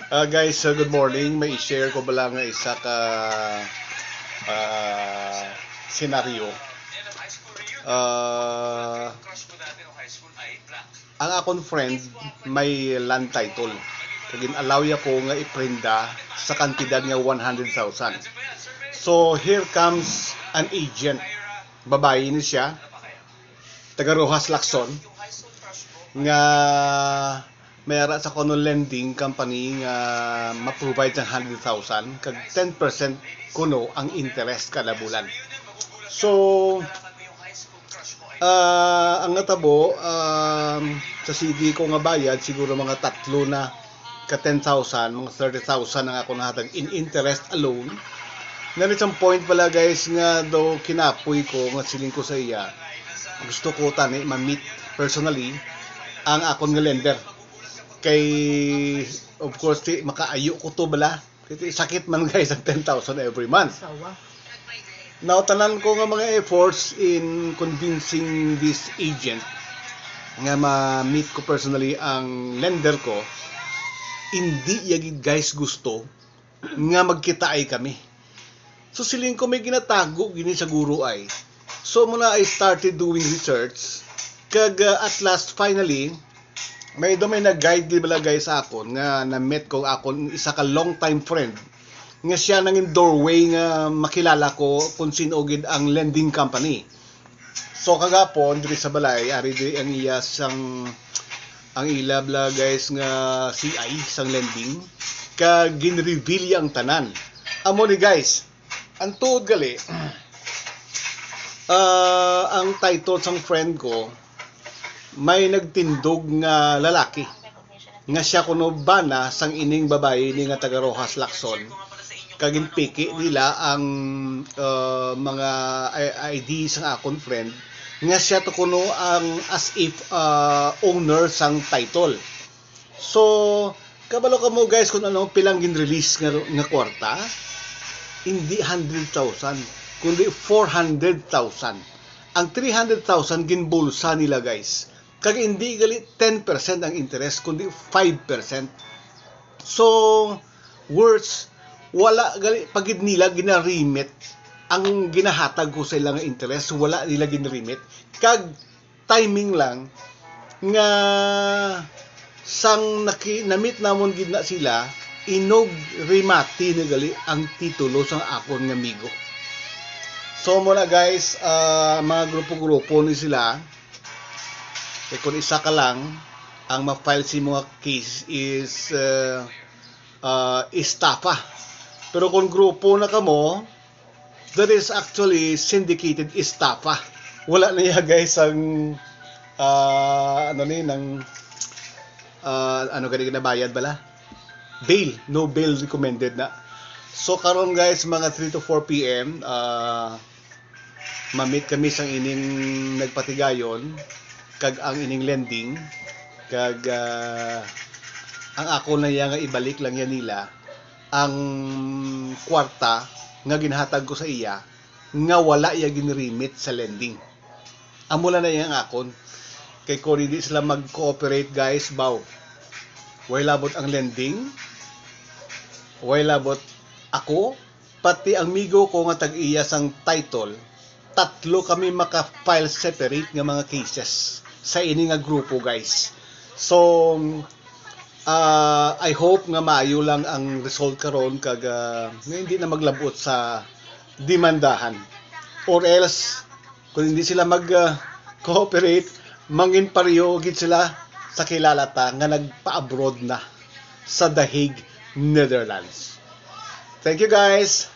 Guys, good morning. May i-share ko ba lang nga isa ka senaryo. Uh, ang akong friend may land title. Kagin allow ya ko nga iprinda sa kantidad nga 100,000. So here comes an agent. Babae ni siya. Taga Rojas Lacson nga mayara sa kono lending company nga ma-provide ng 100,000 kag 10% kuno ang interest kada bulan. So ang natabo sa CD ko nga bayad siguro mga tatlo na ka 10,000, mga 30,000 ang ako nahatag in interest alone. Nga isang point pala guys nga daw kinapoy ko nga siling ko sa iya. Gusto ko tani ma-meet personally ang akon nga lender. Kay of course makaayo ko to bala. Sakit man guys ang 10,000 every month. Now tanan ko nga mga efforts in convincing this agent nga ma-meet ko personally ang lender ko. Hindi yagid guys gusto nga magkita ay kami. So siling ko may ginatago gini sa guro ay. So muna I started doing research kag at last finally may nag-guide di bala guys sa akon nga na-met ko akon isa ka long time friend nga siya nangin doorway nga makilala ko kung sino gid ang lending company. So kagapon diri sa balay ari di ang iya sang ang ilabla guys nga CI sang lending kag gin-reveal ang tanan. Amo ni guys, ang tuod gali ang title sang friend ko may nagtindog nga lalaki nga siya kuno bana sang ining babae ni nga taga Rojas Lacson kagin piki nila ang mga ID sang akon friend nga siya to kuno ang as if owner sang title. So kabalo ka mo guys kung ano pilang gin-release nga kwarta, hindi 100,000 kundi 400,000. Ang 300,000 ginbulsa nila guys. Kag hindi gali 10% ang interest kundi 5%. So words wala gali pagid nila gina-remit ang ginahatag ko sa ilang interest, wala nila gin-remit kag timing lang nga sang namit namon gid na sila inog rimati ni gali ang titulo sang akon nga amigo. So muna guys, mga grupo-grupo ni sila. E kung isa ka lang ang ma-file si mga case is estafa. Pero kung grupo na kamo, that is actually syndicated estafa. Wala na yan guys ang ano gani ginabayad bala? Bail, no bail recommended na. So karon guys mga 3 to 4 PM ma-meet kami sang ining nagpatigayon kag ang ining lending kag ang ako na nga ibalik lang yan nila ang kwarta nga ginhatag ko sa iya nga wala iya ginremit sa lending. Amula na yang akon kay kung hindi sila mag-cooperate guys baw way labot ang lending, way labot ako pati ang migo ko nga tag-iya sang title. Tatlo kami maka-file separate nga mga cases sa ini nga grupo guys. So I hope nga maayo lang ang result karon kag hindi na maglabot sa demandahan or else kung hindi sila mag cooperate mangin pareho gid sila sa kilalata nga nagpa-abroad na sa The Hague, Netherlands. Thank you guys.